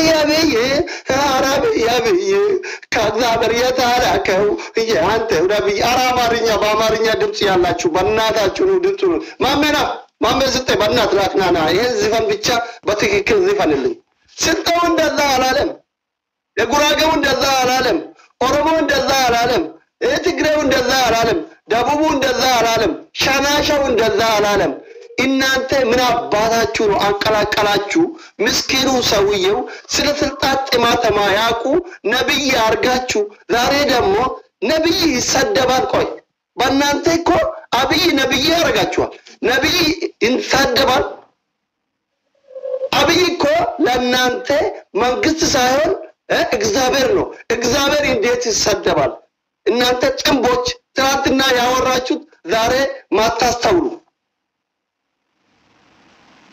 ያብይ አረብያ ብይ ከእግዚአብሔር የተላከው ያንተ ነብይ አራማርኛ በአማርኛ ድምጽ ያላችሁ በእናታችሁ ነው ድምጽ ማመና ስጠኝ በእናት ላክናና ይሄን ዝፈን ብቻ በትክክል ዝፈንልኝ ስጠው እንደዛ አላለም የጉራጌው እንደዛ አላለም ኦሮሞ እንደዛ አላለም ትግሬው እንደዛ አላለም ደቡቡ እንደዛ አላለም ሻናሻው እንደዛ አላለም እናንተ ምን አባታችሁ ነው አንቀላቀላችሁ ምስኪኑ ሰውየው ስለ ስልጣን ጥማተማ ያቁ ነብይ አርጋችሁ ዛሬ ደግሞ ነብይ ይሰደባል ቆይ በእናንተ እኮ አብይ ነብይ ያረጋችኋል ነብይ ይሰደባል አብይ እኮ ለእናንተ መንግስት ሳይሆን እግዚአብሔር ነው እግዚአብሔር እንዴት ይሰደባል እናንተ ጭምቦች ትናንትና ያወራችሁት ዛሬ ማታስተውሉ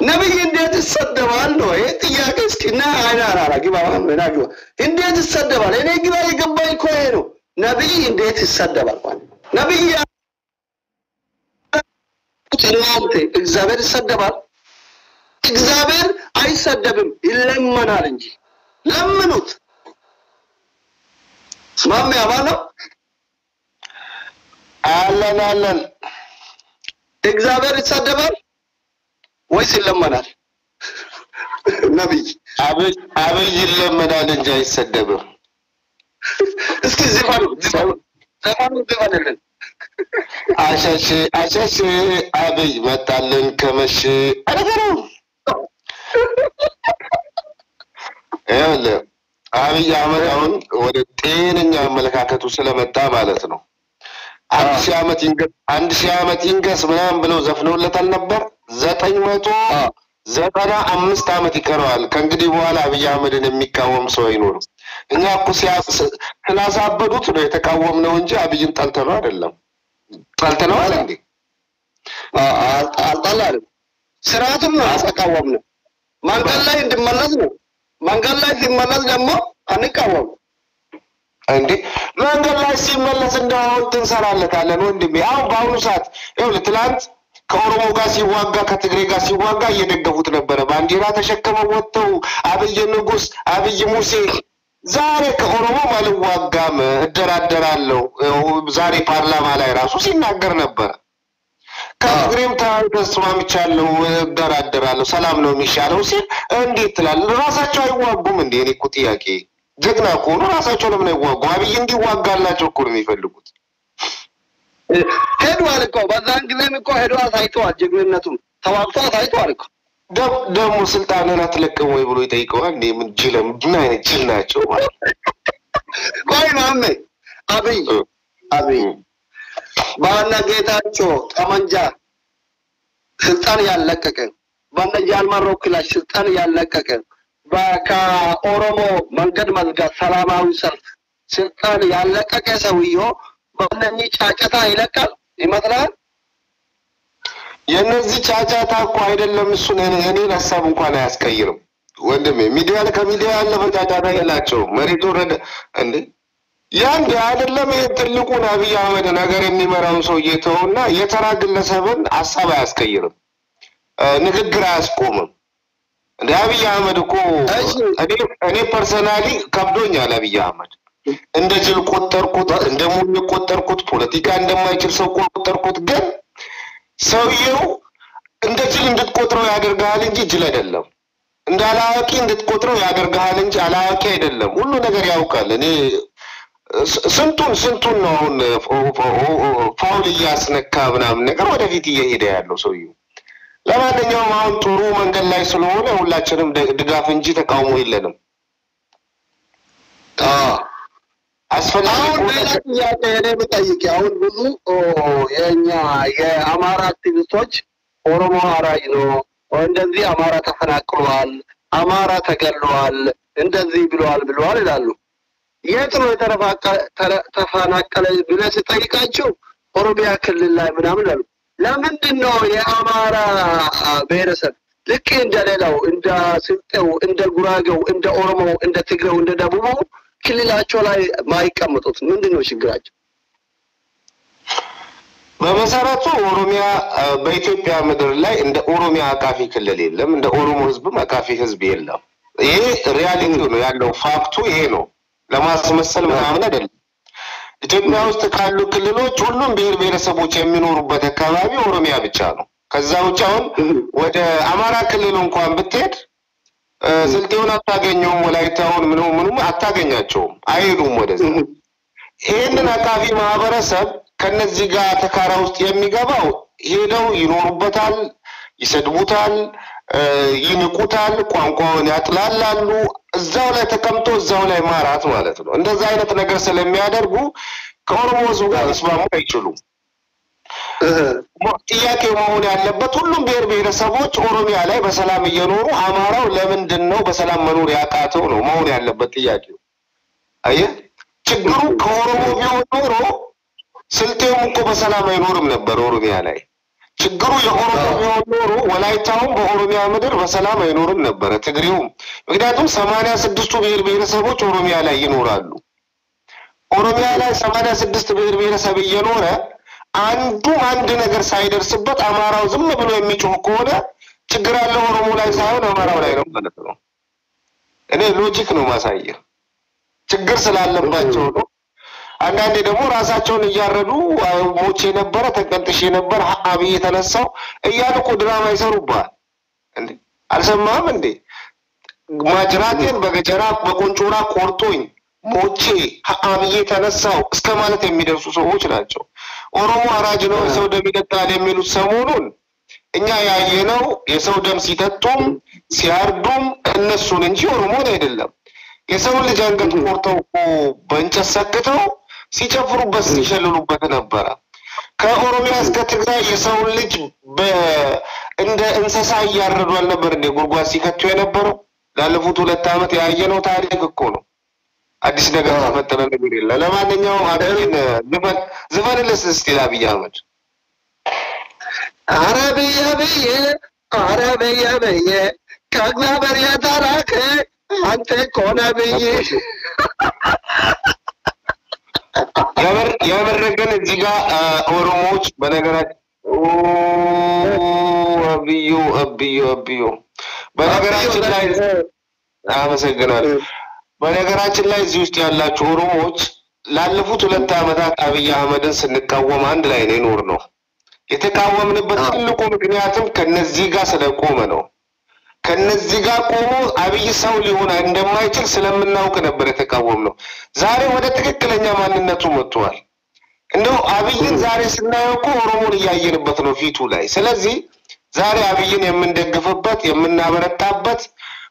ነብይ እንዴት ይሰደባል ነው ይሄ ጥያቄ እስኪና አይናራ ግባ ምናግባ እንዴት ይሰደባል እኔ ግባ ይገባኝ እኮ ይሄ ነው ነብይ እንዴት ይሰደባል ነብይ እናንተ እግዚአብሔር ይሰደባል እግዚአብሔር አይሰደብም ይለመናል እንጂ ለምኑት ስማም ያባለው አለን እግዚአብሔር ይሰደባል ወይስ ይለመናል ነብይ አብይ ይለመናል እንጂ አይሰደብም እስኪ ዘፋኑ አሻሽ አብይ መጣልን ከመሽ አረገሩ አብይ አህመድ አሁን ወደ ጤነኛ አመለካከቱ ስለመጣ ማለት ነው አንድ ሺህ ዓመት ይንገስ ምናምን ብለው ዘፍነውለታል ነበር 995 ዓመት ይቀረዋል ከእንግዲህ በኋላ አብይ አህመድን የሚቃወም ሰው አይኖርም እኛ እኮ ስላሳበዱት ነው የተቃወምነው እንጂ አብይን ጠልተነው አይደለም ጠልተነው አይደል እንዴ አልጠላንም ስርዓቱን ነው ተቃወምነው መንገድ ላይ እንድመለስ ነው መንገድ ላይ ሲመለስ ደግሞ አንቃወም እንዴ መንገድ ላይ ሲመለስ እንደው ትንሰራለታለን ወንድሜ አሁን በአሁኑ ሰዓት ይኸውልህ ትላንት ከኦሮሞ ጋር ሲዋጋ ከትግሬ ጋር ሲዋጋ እየደገፉት ነበር ባንዲራ ተሸክመው ወጥተው አብይ ንጉስ አብይ ሙሴ ዛሬ ከኦሮሞ ማልዋጋም እደራደራለሁ ዛሬ ፓርላማ ላይ ራሱ ሲናገር ነበር ከትግሬም ተስማምቻለሁ እደራደራለሁ ሰላም ነው የሚሻለው ሲል እንዴት ትላል ራሳቸው አይዋጉም እንዴ እኔ እኮ ጥያቄ ጀግና እኮ ነው ራሳቸው ለምን አይዋጉ አብይ እንዲዋጋላቸው እኮ ነው የሚፈልጉት ሄዷል እኮ በዛን ጊዜም እኮ ሄዷል ታይቷል ጀግንነቱን ተዋግቷል ታይቷል እኮ ደሞ ስልጣንን አትለቅም ወይ ብሎ ይጠይቀዋል እንዴ ምን ጅለም ምን አይነት ጅል ናቸው ማለት ቆይ ማሜ አብይ ባና ጌታቸው ጠመንጃ ስልጣን ያለቀቀ ባና ያልማሮ ክላሽ ስልጣን ያለቀቀ በኦሮሞ መንገድ መዝጋት ሰላማዊ ሰልፍ ስልጣን ያለቀቀ ሰውየው በእነኚህ ጫጫታ ይለቃል ይመስላል የነዚህ ጫጫታ እኮ አይደለም እሱ እኔ ሐሳብ እንኳን አያስቀይርም ወንድሜ ሚዲያ ከሚዲያ ያለፈ ጫጫታ የላቸው መሬት ወረደ እንዴ ያንዴ አይደለም የትልቁ አብይ አህመድ ነገር የሚመራው ሰው እየተውና የተራ ግለሰብን ሐሳብ አያስቀይርም ንግግር አያስቆምም እንደ አብይ አህመድ እኮ እኔ ፐርሰናሊ ከብዶኛል አብይ አህመድ እንደ ጅል ቆጠርኩት እንደሙኝ ቆጠርኩት ፖለቲካ እንደማይችል ሰው ቆጠርኩት ግን ሰውየው እንደ ጅል እንድትቆጥረው ያደርጋል እንጂ ጅል አይደለም እንዳላዋቂ እንድትቆጥረው ያደርጋል እንጂ አላዋቂ አይደለም ሁሉ ነገር ያውቃል እኔ ስንቱን ነው አሁን ፋውል ያስነካ ምናምን ነገር ወደፊት እየሄደ ያለው ሰውየው ለማንኛውም አሁን ጥሩ መንገድ ላይ ስለሆነ ሁላችንም ድጋፍ እንጂ ተቃውሞ የለንም አስፈላጊ ነው በጠይቅ አሁን ብዙ የኛ የአማራ አክቲቪስቶች ኦሮሞ አራጅ ነው እንደዚህ አማራ ተፈናቅሏል አማራ ተገሏል እንደዚህ ብለዋል ይላሉ የት ነው ተፈናቀለ ብለህ ሲጠይቃቸው ኦሮሚያ ክልል ላይ ምናምን አሉ ለምንድነው የአማራ ብሔረሰብ ልክ እንደሌላው እንደ ስልጤው እንደ ጉራጌው እንደ ኦሮሞ እንደ ትግሬው እንደ ደቡቡ ክልላቸው ላይ ማይቀመጡት ምንድነው ችግራቸው በመሰረቱ ኦሮሚያ በኢትዮጵያ ምድር ላይ እንደ ኦሮሚያ አቃፊ ክልል የለም እንደ ኦሮሞ ህዝብ አቃፊ ህዝብ የለም ይሄ ሪያሊቲ ነው ያለው ፋክቱ ይሄ ነው ለማስመሰል ምናምን አይደለም ኢትዮጵያ ውስጥ ካሉ ክልሎች ሁሉም ብሔር ብሔረሰቦች የሚኖሩበት አካባቢ ኦሮሚያ ብቻ ነው ከዛ ውጭ አሁን ወደ አማራ ክልል እንኳን ብትሄድ ስልጤውን አታገኘውም ወላይታውን ምንም አታገኛቸውም አይሄዱም ወደዛ ይሄንን አካባቢ ማህበረሰብ ከነዚህ ጋር ተካራ ውስጥ የሚገባው ሄደው ይኖሩበታል ይሰድቡታል ይንቁታል ቋንቋውን ያጥላላሉ እዛው ላይ ተቀምጦ እዛው ላይ ማራት ማለት ነው እንደዛ አይነት ነገር ስለሚያደርጉ ከኦሮሞስ ጋር መስማሙ አይችሉም ጥያቄው መሆን ያለበት ሁሉም ብሔር ብሔረሰቦች ኦሮሚያ ላይ በሰላም እየኖሩ አማራው ለምንድነው በሰላም መኖር ያቃተው ነው መሆን ያለበት ጥያቄው አየ ችግሩ ከኦሮሞ ቢሆን ኖሮ ስልጤው እኮ በሰላም አይኖርም ነበር ኦሮሚያ ላይ ችግሩ የኦሮሞ ቢሆን ኖሮ ወላይታውም በኦሮሚያ ምድር በሰላም አይኖርም ነበር ትግሬው ምክንያቱም 86ቱ ብሔር ብሔረሰቦች ኦሮሚያ ላይ ይኖራሉ ኦሮሚያ ላይ 86 ብሔር ብሔረሰብ እየኖረ አንድ ነገር ሳይደርስበት አማራው ዝም ብሎ የሚጮህ ከሆነ ችግር ያለው ኦሮሞ ላይ ሳይሆን አማራው ላይ ነው ማለት ነው እኔ ሎጂክ ነው ማሳየ ችግር ስላለባቸው ነው አንዳንዴ ደግሞ ራሳቸውን እያረዱ ሞቼ ነበር ተቀንጥሽ ነበር አብይ የተነሳው እያልኩ ድራማ ይሰሩባል እንዴ አልሰማም እንዴ ማጅራቴን በገጀራ በቆንጮራ ቆርጦኝ ሞቼ አብይ የተነሳው እስከ ማለት የሚደርሱ ሰዎች ናቸው ኦሮሞ አራጅ ነው ሰው ደም ይጠጣል የሚሉት ሰሞኑን እኛ ያየነው የሰው ደም ሲጠጡም ሲያርዱም እነሱን እንጂ ኦሮሞን አይደለም የሰው ልጅ አንገት ቆርጠው በእንጨት ሰክተው ሲጨፍሩበት ሲሸልሉበት ነበር ከኦሮሚያ እስከ ትግራይ የሰው ልጅ እንደ እንስሳ ያረዱ አልነበር እንደ ጉርጓድ ሲከቱ የነበረው ላለፉት 2 አመት ያየነው ታሪክ እኮ ነው አዲስ ነገር ተፈጠረ ነገር የለም ለማንኛውም አብይን ዝፈንልስ እስቲ አብይ አህመድ አረብያ ከእግዚአብሔር የተላከ አንተ ኮነ ብዬ ያበረገን እዚህ ጋር ኦሮሞዎች በነገራችን አብዩ በነገራችን ላይ አመሰግናለሁ በነገራችን ላይ እዚህ ውስጥ ያላችሁ ኦሮሞዎች ላለፉት 2 አመታት አብይ አህመድን ስንቃወም አንድ ላይ ነው የተቃወምንበት ትልቁ ምክንያቱም ከነዚህ ጋር ስለቆመ ነው ከነዚህ ጋር ቆሞ አብይ ሰው ሊሆን እንደማይችል ስለምናውቅ ነበር የተቃወምነው ዛሬ ወደ ትክክለኛ ማንነቱ መጥቷል እንደው አብይን ዛሬ ስናየው ኦሮሞን ያያየንበት ነው ፊቱ ላይ ስለዚህ ዛሬ አብይን የምንደግፍበት የምናበረታበት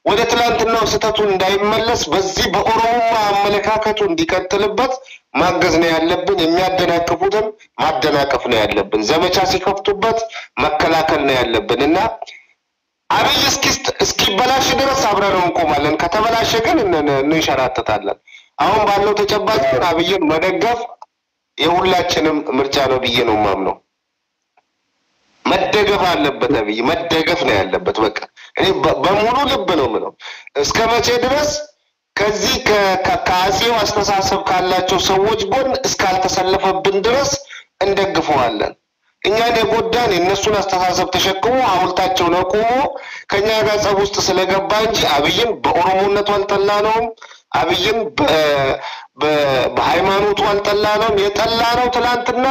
ወደ ትላንትናው ስተቱን እንዳይመለስ በዚህ በኦሮሞማ አመለካከቱ እንዲቀጥልበት ማገዝ ነው ያለብን የሚያደናቅፉትን ማደናቀፍ ነው ያለብን ዘመቻ ሲከፍቱበት መከላከል ነው ያለብንና አብይ እስኪበላሽ ድረስ አብረን እንቆማለን ከተበላሸ ግን እንሸራተታለን አሁን ባለው ተጨባጭ አብይን መደገፍ የሁላችንም ምርጫ ነው ብዬ ነው ማምነው መደገፍ አለበት አብይ መደገፍ ነው ያለበት በቃ እኔ በሙሉ ልብ ነው ምነው እስከመቼ ድረስ ከዚህ ከአጼው አስተሳሰብ ካላቸው ሰዎች ጎን እስካልተሰለፈብን ድረስ እንደግፈዋለን እኛን የጎዳን የነሱን አስተሳሰብ ተሸክሞ ሐውልታቸው ነው ቆሞ ከኛ ጋር ጸብ ውስጥ ስለገባ እንጂ አብይን በኦሮሞነቱ አልጠላነውም አብይን በሃይማኖቱ አልጠላነውም የጠላነው ትላንትና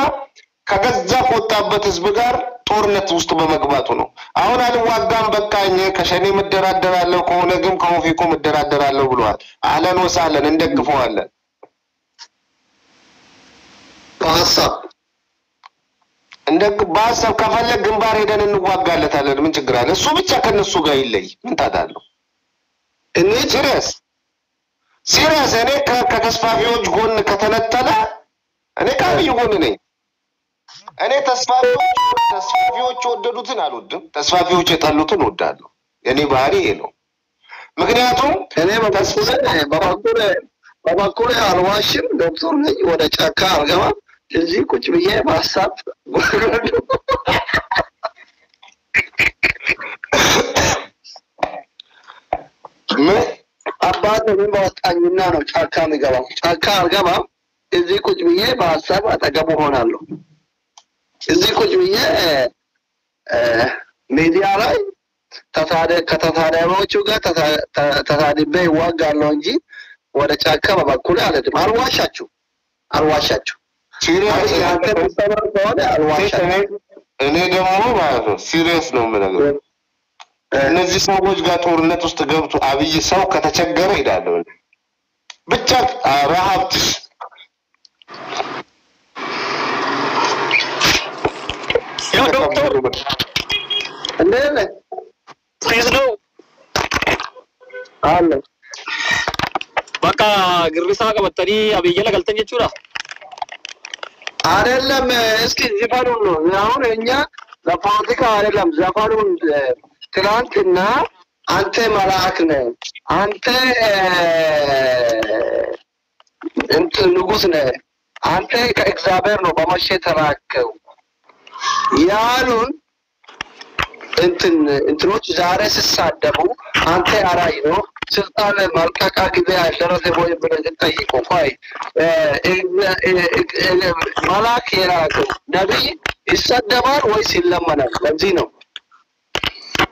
ከገዛ ቆጣበት ህዝብ ጋር ጦርነት ውስጥ በመግባቱ ነው አሁን አልዋጋም በቃኝ ከሸኔ መደራደራለሁ ከሆነ ግን ከኦፌኮ መደራደራለሁ ብሏል አለን ወሳለን እንደግፈዋለን ባሰብ ከፈለግ ግንባር ሄደን እንዋጋለታለን ምን ችግር አለ እሱ ብቻ ከነሱ ጋር ይለይ ምን ታዳለው እኔ ሲሪየስ እኔ ከተስፋፊዎች ጎን ከተነጠለ እኔ ካብይ ጎን ነኝ እኔ ተስፋፊዎች ወደዱትን አልወድም ተስፋፊዎች የጠሉትን ወዳለሁ የኔ ባህሪ ይሄ ነው ምክንያቱም እኔ በበኩሌ አልዋሽም ዶክተር ነኝ ወደ ጫካ አልገባም እዚህ ቁጭ ብዬ ማሳብ ምን አባቴ ምን ባጣኝና ነው ጫካ ምገባው ጫካ አልገባም እዚህ ቁጭ ብዬ በሐሳብ አጠገብ ሆናለሁ እዚህ ቁጭ ብዬ ሚዲያ ላይ ከተታዳሚዎቹ ጋር ተታድቤ ይዋጋለሁ እንጂ ወደ ጫካ በበኩል አልሄድም። አልዋሻችሁ ሲሪየስ ያንተ ተሰበር ከሆነ አልዋሻችሁ። እኔ ደግሞ ማለት ነው ሲሪየስ ነው የምነግርህ። እነዚህ ሰዎች ጋር ጦርነት ውስጥ ገብቶ አብይ ሰው ከተቸገረ ይላል ብቻ ረሃብትሽ ያው ዶክተር እንደለ ፕሊዝ ነው አለ በቃ ግርሳ ቀበጠሪ አብይ ለገልተኝ ቹራ አይደለም። እስኪ ዘፋኑን ነው አሁን እኛ ለፖለቲካ አይደለም ዘፋኑን ትናንትና አንተ መልአክ ነህ አንተ ንጉስ ነህ አንተ ከእግዚአብሔር ነው በመሸ ተራከው ያሉን እንትኖች ዛሬ ሲሳደቡ አንተ አራይ ነው ስልጣን ማልቀቃ ጊዜ ያደረሰ ወይ ብለህ ጠይቆ ቆይ መልአክ የላከው ነብይ ይሰደባል ወይስ ይለመናል? ለዚህ ነው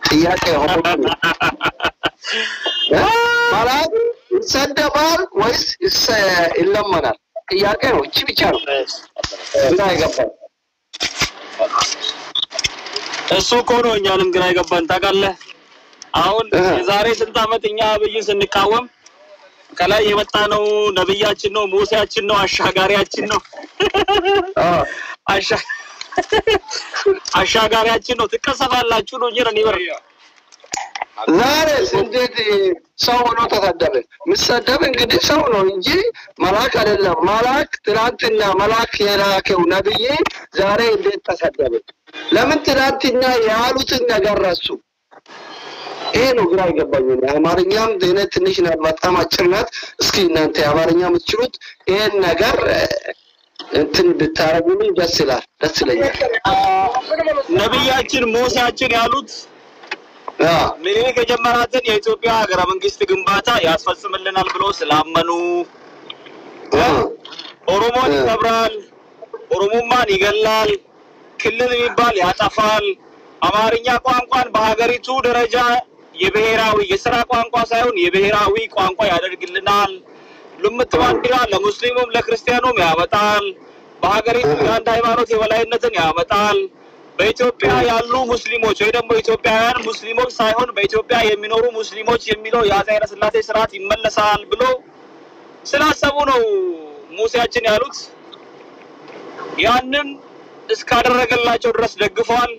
ጥያቄ ሆኖ መልአክ ይሰደባል ወይስ ይለመናል? ጥያቄ ነው። እቺ ብቻ ነው ግራ ይገባል። እሱ እኮ ነው እኛንም ግራ ይገባን ታውቃለህ። አሁን የዛሬ ስንት ዓመት እኛ አብይን ስንቃወም ከላይ የመጣ ነው ነብያችን ነው ሙሴያችን ነው አሻጋሪያችን ነው አሻጋሪያችን ነው ትከሰፋላችሁ ነው እንጂ ነው ዛሬ እንዴት ሰው ነው ተሰደበ? ምሰደብ እንግዲህ ሰው ነው እንጂ መልአክ አይደለም። መልአክ ትናንትና መልአክ የላከው ነብይ ዛሬ እንዴት ተሰደበ? ለምን ትናንትና ያሉትን ነገር ረሱ? ይሄ ነው ግራ ይገባኝ። አማርኛም ደህና ትንሽ ነው በጣም አጭር ናት። እስኪ እናንተ አማርኛ የምትችሉት ይሄን ነገር እንትን ብታረጉልኝ ደስ ይለኛል። ነብያችን ሙሴያችን ያሉት ምኒልክ የጀመራትን የኢትዮጵያ ሀገረ መንግስት ግንባታ ያስፈጽምልናል ብሎ ስላመኑ ኦሮሞን ይከብራል፣ ኦሮሞማን ይገላል፣ ክልል የሚባል ያጠፋል፣ አማርኛ ቋንቋን በሀገሪቱ ደረጃ የብሔራዊ የሥራ ቋንቋ ሳይሆን የብሔራዊ ቋንቋ ያደርግልናል፣ ልምት ባንዲራ ለሙስሊሙም ለክርስቲያኑም ያመጣል፣ በሀገሪቱ የአንድ ሃይማኖት የበላይነትን ያመጣል፣ በኢትዮጵያ ያሉ ሙስሊሞች ወይ ደግሞ ኢትዮጵያውያን ሙስሊሞች ሳይሆን በኢትዮጵያ የሚኖሩ ሙስሊሞች የሚለው የአፄ ኃይለ ሥላሴ ስርዓት ይመለሳል ብሎ ስላሰቡ ነው ሙሴያችን ያሉት። ያንን እስካደረገላቸው ድረስ ደግፈዋል።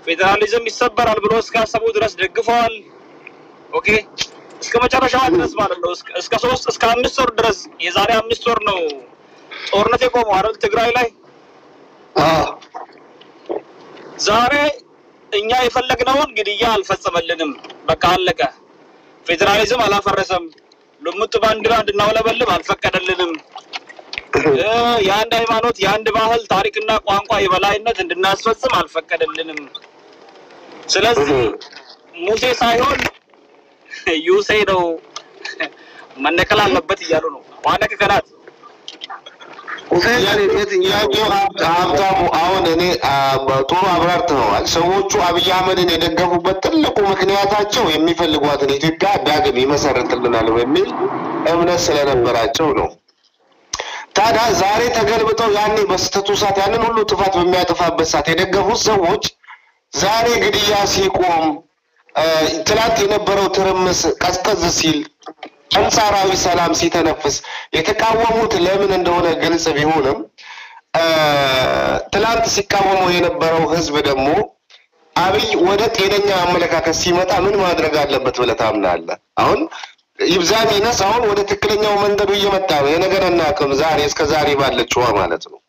ፌደራሊዝም ይሰበራል ብሎ እስካሰቡ ድረስ ደግፈዋል። ኦኬ እስከ መጨረሻው ድረስ ማለት ነው። እስከ 3 እስከ 5 ወር ድረስ የዛሬ 5 ወር ነው ጦርነት የቆመው አይደል ትግራይ ላይ። ዛሬ እኛ የፈለግነውን ግድያ አልፈጸመልንም። በቃ አለቀ። ፌደራሊዝም አላፈረሰም። ልሙጥ ባንዲራ እንድናውለበልብ አልፈቀደልንም። የአንድ ሃይማኖት የአንድ ባህል ታሪክና ቋንቋ የበላይነት እንድናስፈጽም አልፈቀደልንም። ስለዚህ ሙሴ ሳይሆን ዩሴ ነው መነቀል አለበት እያሉ ነው። ዋና ከከናት ሀብታሙ አሁን እኔ ጥሩ አብራርተዋል። ሰዎቹ አብይ አህመድን የደገፉበት ትልቁ ምክንያታቸው የሚፈልጓትን ኢትዮጵያ ዳግም ይመሰርትልናል በሚል እምነት ስለነበራቸው ነው። ታዲያ ዛሬ ተገልብጠው ያኔ በስተቱ ሰዓት ያንን ሁሉ ጥፋት በሚያጠፋበት ሰዓት የደገፉት ሰዎች ዛሬ ግድያ ሲቆም ትላንት የነበረው ትርምስ ቀዝቀዝ ሲል አንጻራዊ ሰላም ሲተነፍስ የተቃወሙት ለምን እንደሆነ ግልጽ ቢሆንም ትላንት ሲቃወሙ የነበረው ህዝብ ደግሞ አብይ ወደ ጤነኛ አመለካከት ሲመጣ ምን ማድረግ አለበት ብለህ ታምናለህ? አሁን ይብዛም ይነስ አሁን ወደ ትክክለኛው መንገዱ እየመጣ ነው። የነገርና አቅም ዛሬ እስከ ዛሬ ባለችው ማለት ነው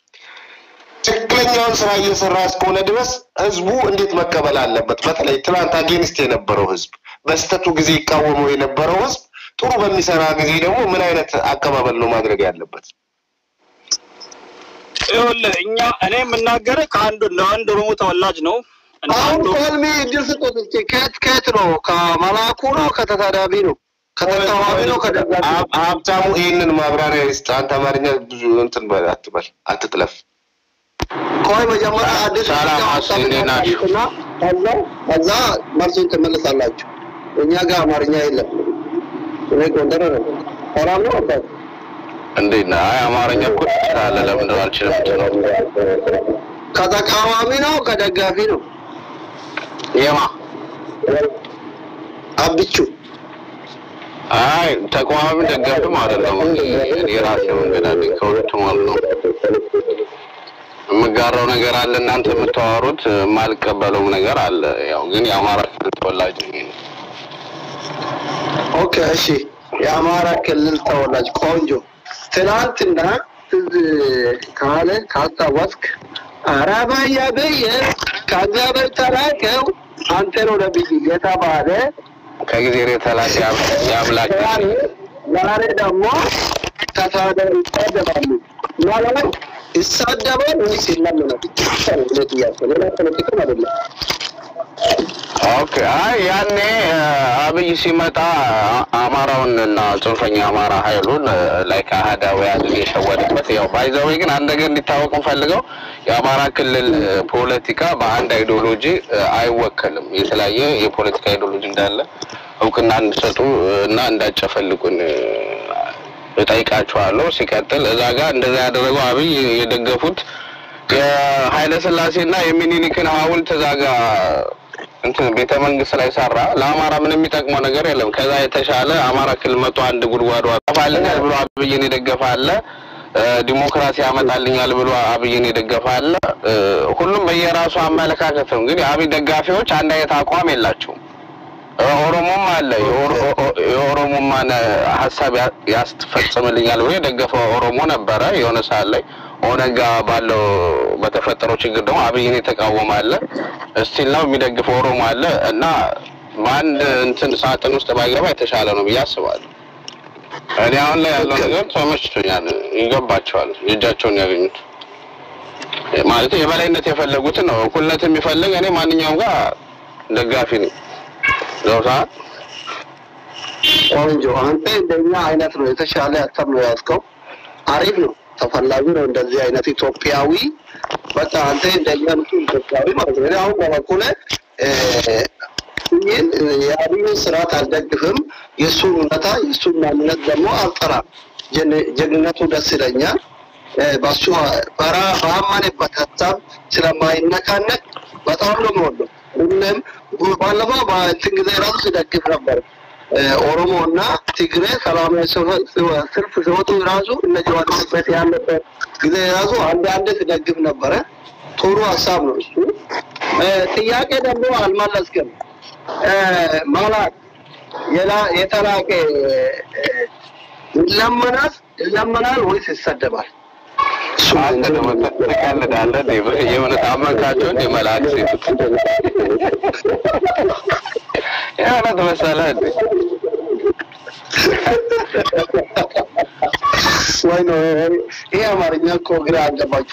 ትክክለኛውን ስራ እየሰራ እስከሆነ ድረስ ህዝቡ እንዴት መቀበል አለበት? በተለይ ትላንት አጌንስት የነበረው ህዝብ በስተቱ ጊዜ ይቃወመው የነበረው ህዝብ ጥሩ በሚሰራ ጊዜ ደግሞ ምን አይነት አቀባበል ነው ማድረግ ያለበት? እኛ እኔ የምናገረው ከአንድ ኦሮሞ ተወላጅ ነው። አሁን ኮልሚ እድል ስጦት እስኪ ከት ነው ከመላኩ ነው ከተታዳቢ ነው ከተታዋቢ ነው ከደጋቢ ሀብታሙ ይሄንን ማብራሪያ ይስጥ። አንተ አማርኛ ብዙ እንትን አትበል አትጥለፍ። ቆይ መጀመሪያ አዲስ ሰላም አስይኔናችሁ ከዛ መልሱን ትመልሳላችሁ። እኛ ጋር አማርኛ የለም። እኔ ጎንደር ነው ሰላም ነው አባ እንዴት ነህ? አይ አማርኛ እኮ ትችላለህ። ለምን አልችልም? ከተቃዋሚ ነው ከደጋፊ ነው? የማ አብቹ አይ ተቃዋሚ ደጋፊም አይደለም። የራሴ መንገድ አለኝ ከሁለቱም ማለት ነው። የምጋራው ነገር አለ እናንተ የምታወሩት የማልቀበለው ነገር አለ። ያው ግን የአማራ ክልል ተወላጅ ነኝ። ኦኬ እሺ የአማራ ክልል ተወላጅ ቆንጆ ትናንትና ካለ ካስታወስክ አራባያ በየ ከዛበል ተላከው አንተ ነው ነብይ የተባለ ከጊዜ የተላከ ያምላክ ዛሬ ደግሞ ተሳደሩ ይሳደባሉ ማለት ይሳደባሉ ወይስ ይላሉ? ኦኬ አይ ያኔ አብይ ሲመጣ አማራውንና ጽንፈኛ አማራ ኃይሉን ላይክ አህዳውያን የሸወደበት ያው ባይዘው ግን አንድ ነገር እንዲታወቅ ፈልገው የአማራ ክልል ፖለቲካ በአንድ አይዲዮሎጂ አይወከልም። የተለያየ የፖለቲካ አይዲዮሎጂ እንዳለ እውቅና እንድሰጡ እና እንዳጨፈልቁን እጠይቃቸዋለሁ። ሲቀጥል እዛ ጋር እንደዛ ያደረገው አብይ የደገፉት የኃይለ ሥላሴና የሚኒሊክን ሐውልት እዛ ጋር እንትን ቤተ መንግስት ላይ ሰራ። ለአማራ ምንም የሚጠቅመው ነገር የለም። ከዛ የተሻለ አማራ ክልል መጥቶ አንድ ጉድጓድ አፋልኛል ብሎ አብይን ይደገፋል። ዲሞክራሲ ያመጣልኛል ብሎ አብይን ይደገፋል። ሁሉም በየራሱ አመለካከት ነው። ግን አብይ ደጋፊዎች አንድ አይነት አቋም የላቸውም። ኦሮሞም አለ የኦሮሞማን ሐሳብ ያስተፈጽምልኛል ብሎ የደገፈው ኦሮሞ ነበረ የሆነ ሰዓት ላይ ኦነጋ ባለው በተፈጠረው ችግር ደግሞ አብይን የተቃወማለ እስቲል ነው የሚደግፈው ኦሮሞ አለ እና በአንድ እንትን ሳጥን ውስጥ ባይገባ የተሻለ ነው ብዬ አስባለሁ። እኔ አሁን ላይ ያለው ነገር ተመችቶኛል። ይገባቸዋል የእጃቸውን ያገኙት ማለት የበላይነት የፈለጉት ነው። እኩልነት የሚፈልግ እኔ ማንኛውም ጋር ደጋፊ ነኝ። ዶታ ቆንጆ አንተ እንደኛ አይነት ነው የተሻለ ሀሳብ ነው ያስከው አሪፍ ነው ተፈላጊ ነው እንደዚህ አይነት ኢትዮጵያዊ በቃ አንተ እንደኛ ነው ኢትዮጵያዊ ማለት ነው። አሁን በበኩሌ ይሄን የአብይ ስርዓት አልደግፍም። የሱን ነታ የሱን ማንነት ደግሞ አልጠራም። ጀግንነቱ ደስ ይለኛል። በሱ በአማኔበት ሀሳብ ስለማይነካነቅ በጣም ነው የምወደው። ሁሉም ባለፈው በእንትን ጊዜ ራሱ ሲደግፍ ነበር። ኦሮሞና ትግሬ ሰላማዊ ሰልፍ ሲወጡ ራሱ እነ ጀዋር መሐመድ ያለበት ጊዜ ራሱ አንድ ሲደግፍ ነበረ። ጥሩ ሀሳብ ነው እሱ። ጥያቄ ደግሞ አልመለስክም። ማለት የተላከ ይለመናል ወይስ ይሰደባል? አንተ ደግሞ ተቀልዳለህ የሆነ ታመካቸው እንደ መላእክት ሲጡት ያለ ተመሰለህ እንዴ? ወይ ነው ይሄ አማርኛ እኮ ግራ አገባኝ።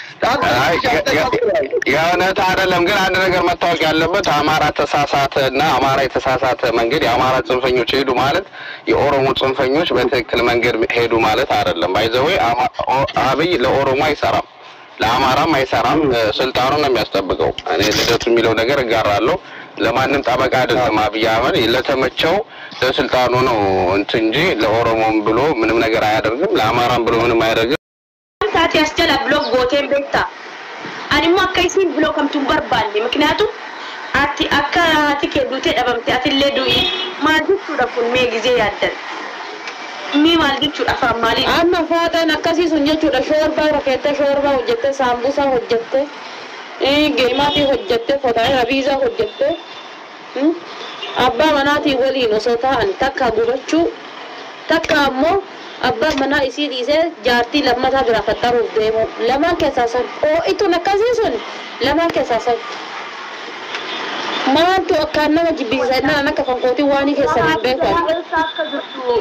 የእውነት አይደለም። ግን አንድ ነገር መታወቅ ያለበት አማራ ተሳሳተና አማራ የተሳሳተ መንገድ የአማራ ጽንፈኞች ሄዱ ማለት የኦሮሞ ጽንፈኞች በትክክል መንገድ ሄዱ ማለት አይደለም። ባይዘው አብይ ለኦሮሞ አይሰራም ለአማራም አይሰራም። ስልጣኑን ነው የሚያስጠብቀው። እኔ ልደቱ የሚለው ነገር እጋራለሁ። ለማንም ጠበቃ አይደለም። አብይ አህመድ ለተመቸው ለስልጣኑ ነው እንጂ ለኦሮሞም ብሎ ምንም ነገር አያደርግም፣ ለአማራም ብሎ ምንም አያደርግም። ታቲ ያስጀላ ብሎክ ጎቴን ቤታ አኒማ ከይሲን ብሎክም ትንበርባል ምክንያቱም አቲ ከዱቴ ደበምቲ አትሌዱይ ማልዲቹ ደኩን ሜጊዜ ያደል ሚ ማልዲቹ አፋማሊ አማ ፋታን አካሲስ እንጀቹ ሾርባ ረከተ ሾርባ ወጀተ ሳምቡሳ ወጀተ ጌማቲ ወጀተ ፎታ ረቢዛ ወጀተ አባ መናቲ ወሊ ነው ሶታ አንተካ ጉበቹ ተካሞ አባ መና ኢሲ ዲሴ ጃርቲ ለማታ ግራ ፈጠሩ ደሞ ለማ ከሳሰን ኢቱ ነካሲሱን ለማ ከሳሰን ማንቱ አካና ወጅቢሰና አና ከፈንኮቲ ዋኒ ከሰለበታ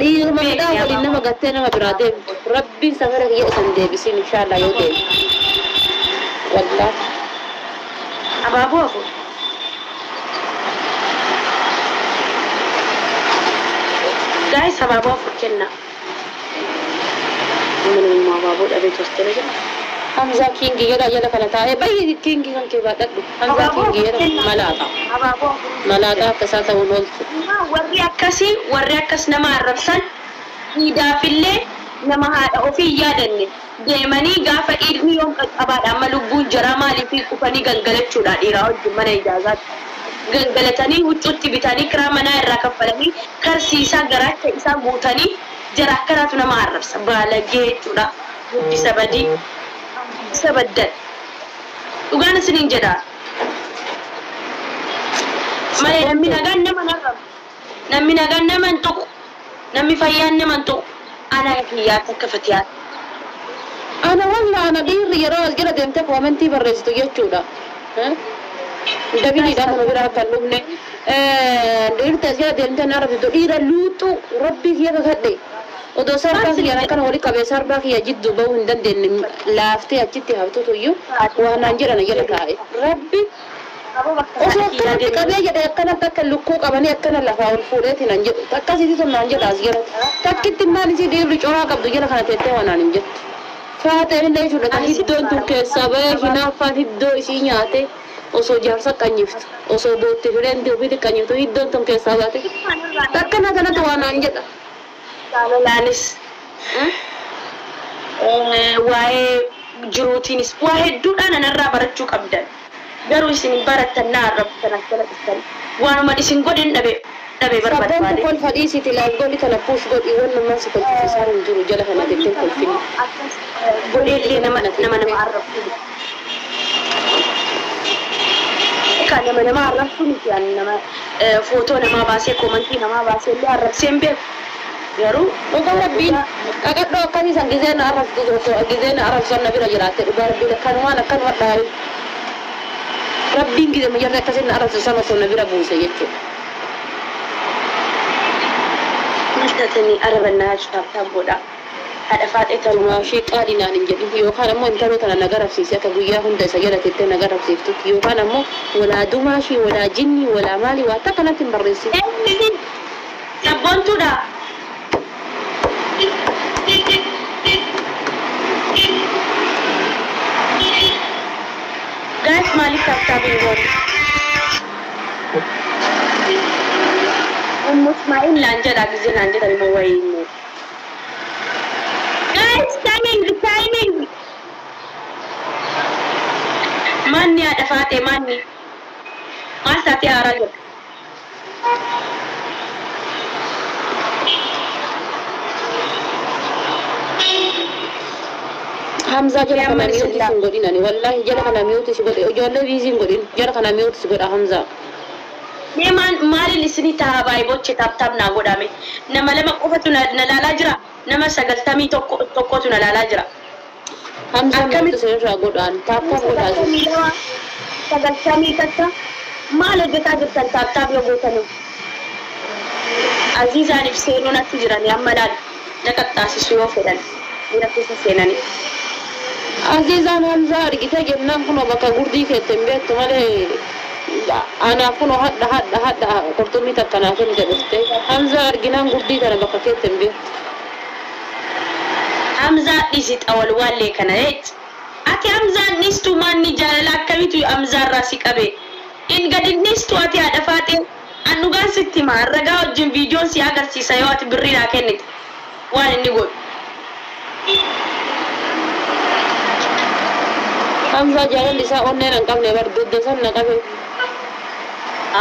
ይማዳ ወሊና መገተና መብራዴ ረቢ ሰፈረ የሰንዴ ቢሲን ኢንሻአላህ ይወደ ወላሂ አባቡ ጋይስ አባቡ ፈከና ምንም አባቡ ለቤት ውስጥ ነገር Hamza Kingi yala yala kana taa'e bayi Kingi kan kee baadhadhu Hamza Kingi yala malaata akkasaa ta'uun oolchu. Warri akkas nama arrabsan dhiidaafillee nama haadha ofii yaadanne deemanii gaafa ilmi yoom qaqqabaadha amma lubbuun jara maaliif kufanii gangalachuudha dhiiraa wajjin mana ijaazaatti gangalatanii huccuutti bitanii kiraa manaa irraa kaffalanii karsiisaa garaacha isaa guutanii jara akkanaatu nama arrabsa baalagee jechuudha guddisa badii guddisa baddan dhugaan isiniin jedha malee namni nagaan nama narraba namni nagaan nama hin tuqu namni fayyaan nama hin tuqu ana kiyyaatti akka fatiyaatti. Ana walla ana dhiirri yeroo as jala deemtee koomentii barreessitu jechuudha. Dabiliidhaan nama biraa kan dhufne dhiirri as jala deemtee na arabsitu dhiira luuxu rabbii kiyya kakadhe. Odoo sarbaa kiyya akkana walii qabee sarbaa kiyya jidduu bahuu hin dandeenye laaftee achitti haftutu iyyuu waan naan jedhan jala taa'e. Rabbi osoo akkanatti qabee jedhe akkanatti akka lukkuu qabanii akkana lafaa ol fuudheeti nan jedhu takkasitti tonnaan jedha as jalatti takkitti maal isii dhiirri coraa qabdu jala kana teettee waan hin jettu. Faateen illee jechuudha kan iddoon tun keessaa bahee hinaaffaan iddoo isii nyaate osoo jaarsa qanyiftu osoo bootti fireentii ofiitti qanyiftu iddoon tun keessaa baate takkana kanatti waan hin jedha. Jaalalaanis waa'ee jiruutiinis waa hedduudhaan anarraa barachuu qabdan. Garuu isin barattan na arrabsan akkana dhuftan waanuma isin godhin dhabe barbaade. Sabboon kol fadhiisiti laangolli kana puus godhi wannumaan si kolfisiisaa hin jiru jala kana jettee kolfinni. Godheellee nama arrabsu. Kan nama arrabsu miti nama footoo namaa baasee koomantii namaa baasee illee arrabseen beeku. Garuu dhugaa rabbiin qaqadhoo akkasii san gizee na arrabsu gizee na arrabsan na bira jiraatte dhugaa rabbiin akkanumaan akkanuma dhaabe. Rabbiin gizee majarra akkasiin na arrabsu sama osoo na bira buuse jechuudha. Maltatanii arabannaa taabtaa godha. Haadha faadhee talumaa ishee qaadinaan hin jedhin yookaan ammoo intaloo tana naga rabsiise akka guyyaa hunda isa jala tettee naga rabsiiftutti yookaan ammoo walaa dumaashii walaa jinnii walaa maalii waa takka kanatti hin barreessin. Sabboontuudha. Guys, maaliif taabtaabii goone? Ismail laan jedhaa gisee laan jedhan immoo wayii. Guys, timing. Manni haadha faatee manni. Maal taatee haaraa jira? Hamza jala kana miyuuti sin godhinani wallahi jala kana miyuuti si godhe ijoollee biisiin godhin jala kana miyuuti si godha Hamza. Mee maaliin isinii taa'aa baay'ee boche taaptaap naa godhame nama lama qofatu na laalaa jira nama 91 tokkotu na laalaa jira. Hamza miyuuti sirraa godhaan taaptaap godhaa jiru. 90 takka maal hojjetaa jirtan taaptaap yoo gootanii. Aziizaaniif seenuun atti jiranii amma laal na qaxxaasisu yoo fedhan bira keessa seenanii. Azizaan Hamza argitee jennaan kunoo bakka gurdii keetti hin beektu malee anaaf kunoo hadha qurxummii takka naaf hin jedhufte Hamza arginaan gurdii tana bakka keetti hin beektu. Hamza dhisi xawal wallee kana jecha ati Hamzaan dhiistu manni jaalala akkamitu Hamzaarraa si qabe in gadi dhiistu ati haadha faatee an dhugaan sitti himaa ragaa wajjin viidiyoon si agarsiisa yoo ati birrii naa kennite waan inni godhu. Hamza jaalalli isaa onneen hin qabne bar dudda san na qabe.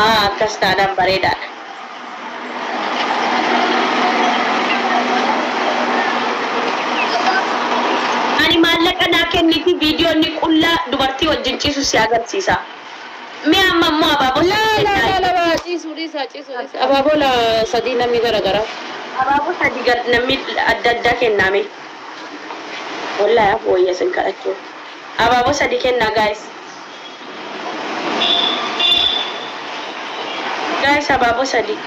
Akkas taadhaan bareedaadha. Ani maallaqa naa kenniti viidiyoonni qullaa dubartii wajjin ciisu si agarsiisa. Mee amma immoo abaaboo laa ciisuu dhiisaa. Abaaboo sadii namni garagara. Abaaboo sadii namni adda addaa kenname. Wallaahi af wayyasin kadhachuu. Abaaboo sadii kennaa guys. Guys abaaboo sadii.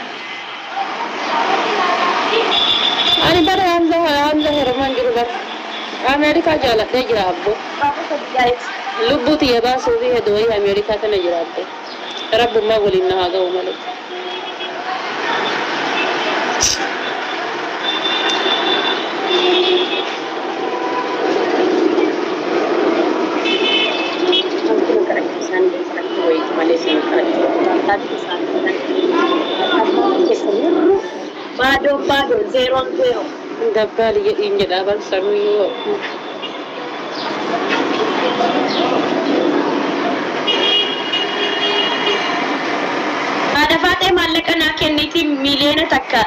Ani bara Hamza heerumaan jiru bara. Ameerikaa jaaladhee jira abbo. Abaaboo sadii guys. Lubbuuti yabaasuu fi hedooyi Ameerikaa tana jira abbo. Rabbummaa waliin na haa ga'u malee. 0-0. Dabbali jedhiin jedhaa barsanuu yoo. Haadha faatee maallaqa naa kennitii miliyoona takka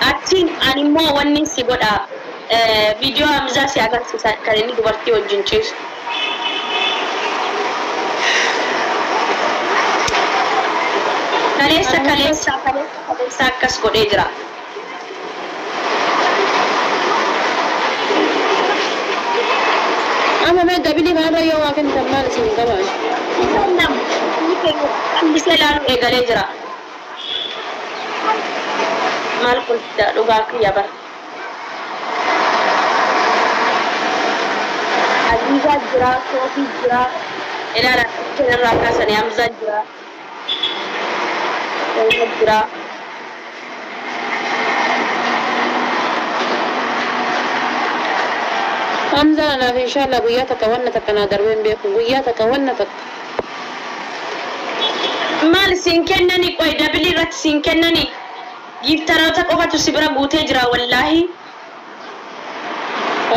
achiin ani immoo wanni si godha viidiyoo Hamzaa si agarsiisa kan inni dubartii wajjin ciisu. Kaleessa akkas godhee jira. Amma mee dabilii kanarra yoo waa kennitan maal isin qabaan? Hambisee ilaaluu eegalee jira. Maal kun dhugaa kiyya bara. Aziizaa jira, Soofii jira. Ilaala kanarraa kaasanii Hamzaa jira. Jira. Hamza anaaf inshallah guyyaa takka wanna takka naa darbeen beeku guyyaa takka wanna takka. Maal siin kennanii qoy dabilii irratti siin kennanii giftaroota qofatu si bira guutee jira wallaahi.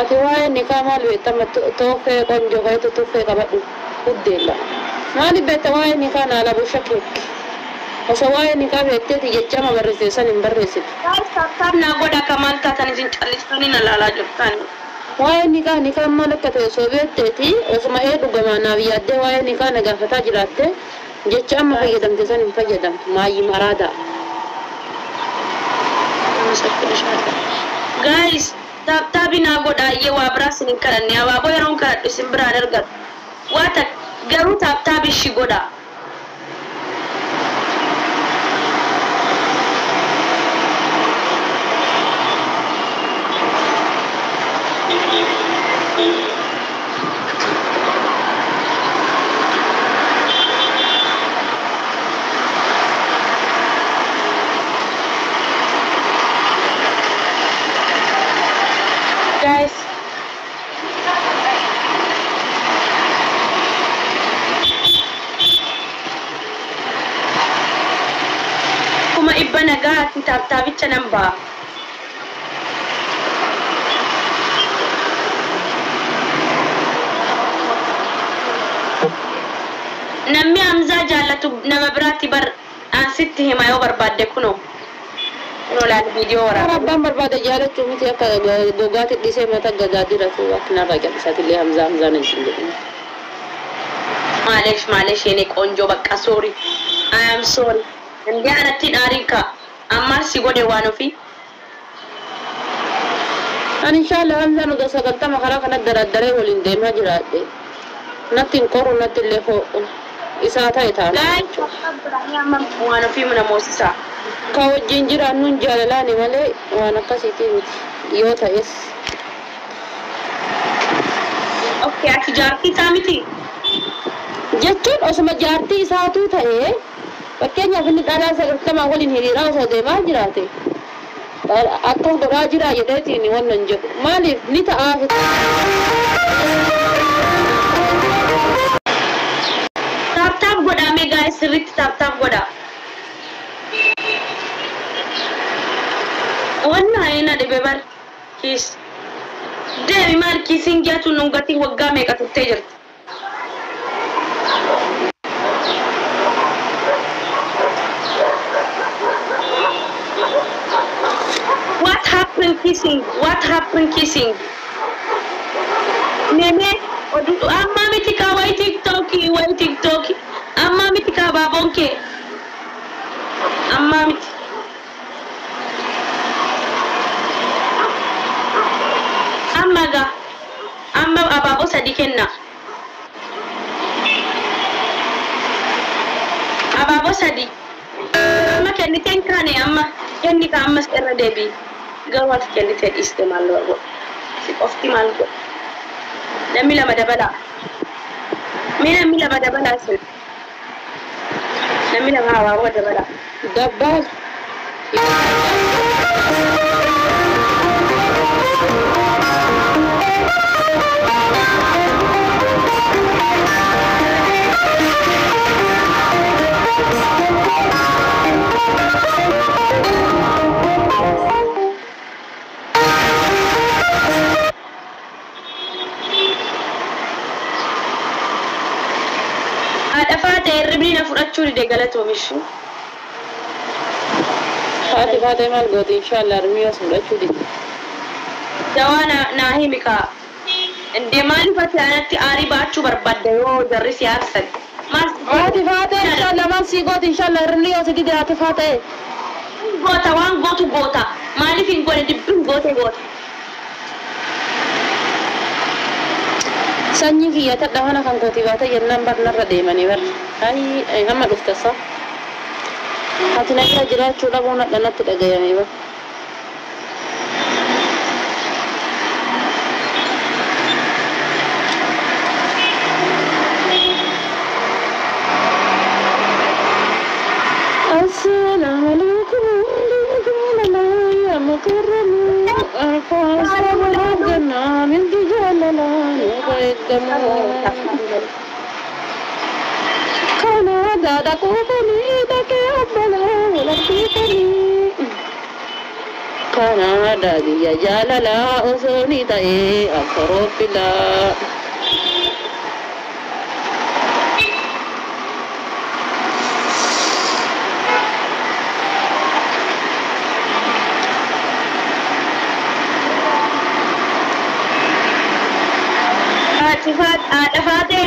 Ati waa'ee nikaa maal beektama tooffee qonjoo kayetu tuffee qabadhu huddeella. Maali beekta waa'ee nikaa naa labu shakkeetti. Osoo waa'ee nikaa beekteeti jechama barreesseessan hin barreessitu. Saabsaab naa godha akka maal taatan isin callisanii na laalaa jirtan. Waa'ee nikaa maal akka ta'e osoo beekteeti osuma dhugamaa naaf yaaddee waa'ee nikaa na gaafataa jiraatte jecha amma fayyadamte san hin fayyadamtu maayyi maraadaa. Guys, taaptaabi naa godha iyyee waa biraa isin hin kadhanne abaaboo yeroon kadhadhu isin biraan argatu. Waata garuu taaptaabi ishi godha. Guys, kuma ibba nagaa ati taaptaabicha nan ba'a. Namni Hamzaa jaallatu nama biraatti bar asitti hima yoo barbaadde kunoo. Kunoo laal viidiyoo waraabaa. Abbaan barbaada jaalachuu miti akka gogaatti dhisee mata gagaadiratu akkanarraa jallisatillee Hamzaa hin jedhine. Maaleesh yeene qoonjoo bakka sorry. I am sorry. Ndi anatti dhaariin ka ammaal si godhe waan ofii. Ani inshallah Hamzaa nu sagaltama karaa kanatti daraddaree waliin deemaa jiraadhe. Natti hin qoru natti illee ho'u. Isaa ta'e ta'a. Gaa'ii amma waan ofii mana moosisaa. Ka wajjin jiraannuun jaalalaani malee waan akkasiitii miti yoo ta'es. Okay, ati jaartii isaa miti? Jechuun osuma jaartii isaatuu ta'ee fakkeenyaaf inni dhalaa sagaltamaa waliin hiriiraa osoo deemaa jiraate akka godhaa jira jedheetiin wannan jedhu maaliif ni ta'aa taaptaap godhame gaa'is sirriitti taaptaap godha. Wannan yana da bebar kiis. Deemi maal kiisiin jaatu nungatii waggaa meeqa turtee jirti? What happened kissing? What happened kissing? Neme, amma miti ka wai TikTok. Amma miti ka babonke. Amma miti. Amma ababo sadi kenna. Ababo sadi. Amma kenniten kane amma kenni ka amma sirra debi. Gawat kennite istimal go. Si optimal go. Namni lama dabala. Namni lama dabala sin. Namni lama ababo dabala. dabbal. Faate hirribni na fudhachuu dide galatoomishu. Faate maal gooti inshallah armii as fudhachuu dide. Jawaana naa himi kaa. Indee maaliif ati anatti aarii baachuu barbaadda yoo jarri si aarsan? Faate inshallah maal sii gooti inshallah armii as dide ati faate. Goota waan gootu goota. Maaliif hin goone dibbiin goote goota. Sanyi kiyya tadha kana kan gooti baate jennaan barnarra deemanii bar. Hai hamma dhuftasa. Ati na jira jiraachuu dhabuun hadhanatti dhagayamee bar. Assalamu alaikum ya mukarramu afasalamu gana min dijalala nuqayyadamu kana dada ko bani dake abala lakitani kana dadi ya jalala usoni tae akrofila Faate.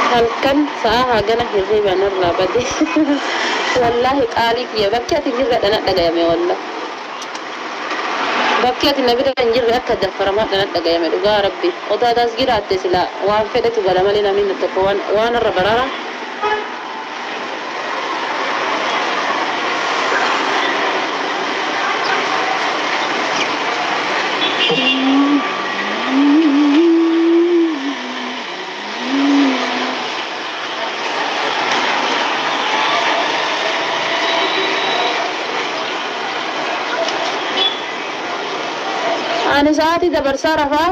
Halkan sa'a hagana hirriba narraa bade wallahi qaalii kiyya bakki ati jirre dhana dhagayame wallahi bakki ati na bira hin jirre akka daffaramaa dhana dhagayame dhugaa rabbi otaataas jiraatte sila waan fedhetu gala malee namni tokko waan irra baraara Ani saati dabarsaa rafaa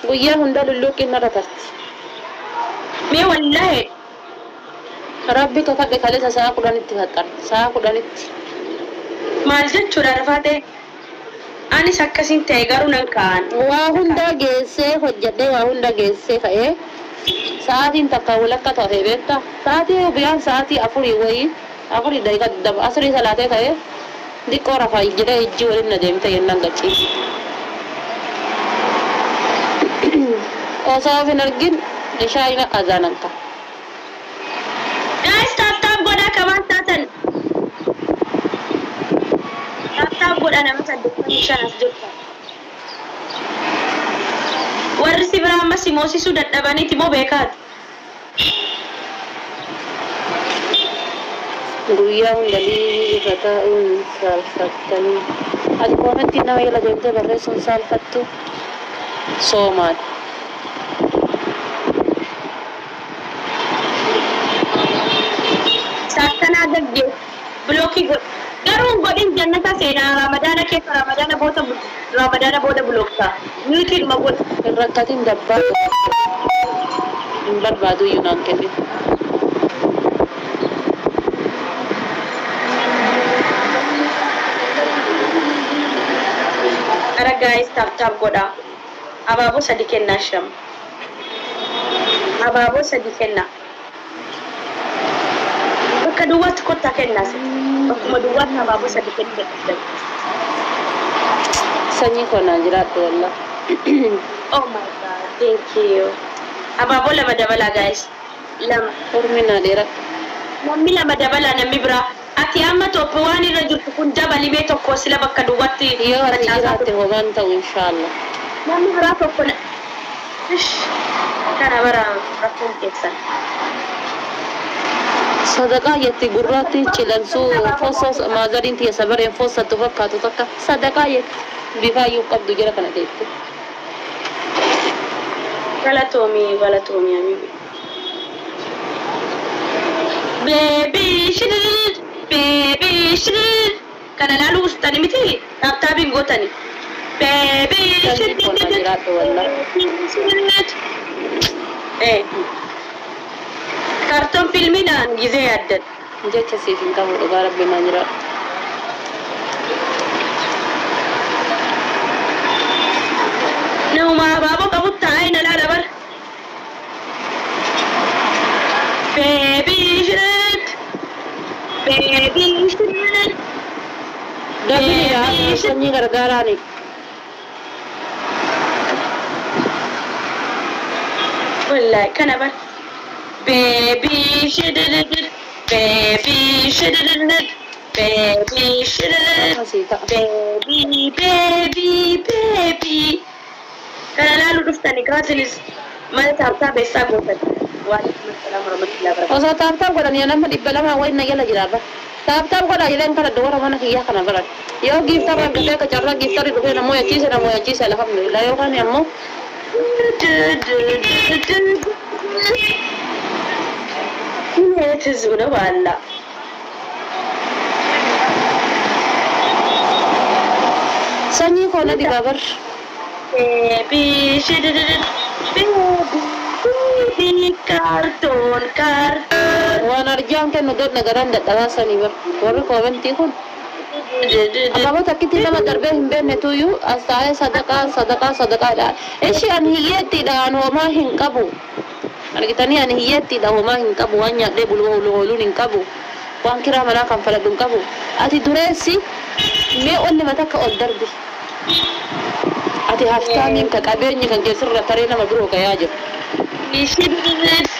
guyyaa hunda lulluuqqin narra tarti. Mee wallahi Rabbi kakadhe kaleessa sa'a 10tti faxxan sa'a 10tti. maal jechuudha Faate? Anis akkasiin ta'e garuu nan ka'an. Waa hunda geessee hojjedhee waa hunda geessee ka'ee sa'aatiin takka walakka ta'e beektaa sa'aatii biyaan sa'aatii 4 wayii 4 daqiiqaa asrii salaatee ka'ee diqqoo rafaa jedhee ijji waliin na deemte yennaan gachiisa. Osoo hin argin ishaayina azaanan ka. Guys, tap godha kamaan taatan. Tap godha nama 85 as jirta. Warri si biraa amma si moosisuu dadhabaniiti moo beekaati? Guyyaa hundalii irra taa'uun saalfattanii. Ati koomatti nama jala deemtee barreessuun saalfattu soomaan. Saakkanaa gaggee bilookii godha. Garuu godhin jannata seenaa Ramadana keessa Ramadana booda bilooktaa. Niitii dhuma godha. Hin rakkatiin dabbaa hin barbaadu iyyuu naan kennin. Ara guys, tap godha. Abaaboo 3 kennaa sham. Abaaboo 3 kennaa. Bakka duwwaatti kottaa kennaas. Bakkuma duwwaatti abaaboo 3 kennaa. Sanyii koo naan jiraadhu wallah. Oh my god, thank you. Abaaboo 2 dabalaa guys. 2. Ormi naa dheera. Namni 2 dabalaa namni biraa. Ati amma tokko waan irra jirtu kun dabalimee tokko sila bakka duwwaatti. Yoo ati jiraatte homaan ta'u inshaallah. Namni biraa tokko kana bara rakkoon keessan. Sadaqaa jetti gurraatti cilansuu fossoo maazariin tiyya sabareen fossattu fakkaatu takka sadaqaa jetti bifaayyuu qabdu jira kana teette. Galatoomii amiin. Baby shit. Kana laalu ustani miti taabtaabiin gootani. Baby shit. Kartoon filmiidhaan gizee yaaddan. Jecha siif hin qabu dhugaa rabbi maa jira. Nama abaaboo qabu taa'ee na laala bara. Dabini ya sanyi gargara ni. Wallahi kana bar. Baby shididid. Baby shididid. Baby shididid. Masih tak. Baby. Kana lalu duftani katilis. Mana tarta besa gotan. Waalaikumsalam warahmatullahi wabarakatuh. Osa tap ko dan yana madi bala ma wayna yala jiraba. Tap ko da yilen kala dora mana kiya kana bara. Yo gift tar ga ka charla gift tar ko na moya chise alhamdulillah yo kan yammo. Ini tizuna wala. Sanyi ko na di babar. Baby shididid. Baby karton. Wan arjang kan nudot nagaran da talasani bar. War ko benti kun. Apa takiti nama darbe himbe netuyu asaya sadaka da. Eshi an hiyati da an homa hinkabu. Ani kita ni an hiyati da homa hinkabu anya de bulu hinkabu. Wan kira mana kan fala dunkabu. Ati duresi me onne mataka ol darbi. Ati haftamin ka kabenya kan kesirra tare na mabro ka yaje. Shididid.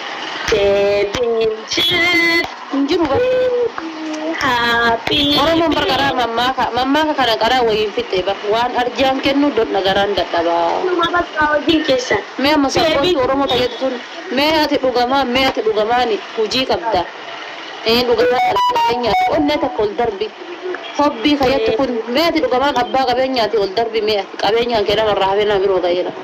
Baby shididid. Injiru ba. Happy. Orang memperkara mama ka kadang-kadang wayin fitte ba. Wan arjang kennu dot nagaran da ba. Mama kau jingkesan. Me masakon to oromo tayo tun. Me ati dugama ni puji kabda. Dugama kanya onne ta kol darbi. Hobbi kayat kun me ati dugama abba kabenya ati kol darbi me ati kabenya kera marrabe na biro gayra.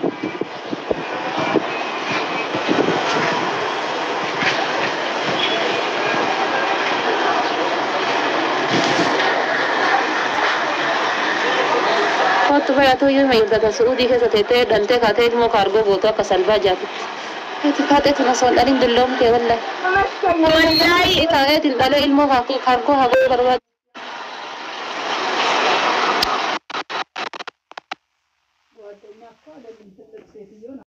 Waktu saya tu yang main kata Saudi ke satete dan te kata itu mau kargo boto ke salva jadi. Itu kata itu nasol dari belum ke wala. Wallahi. Itu ayat itu ada ilmu kargo berbuat.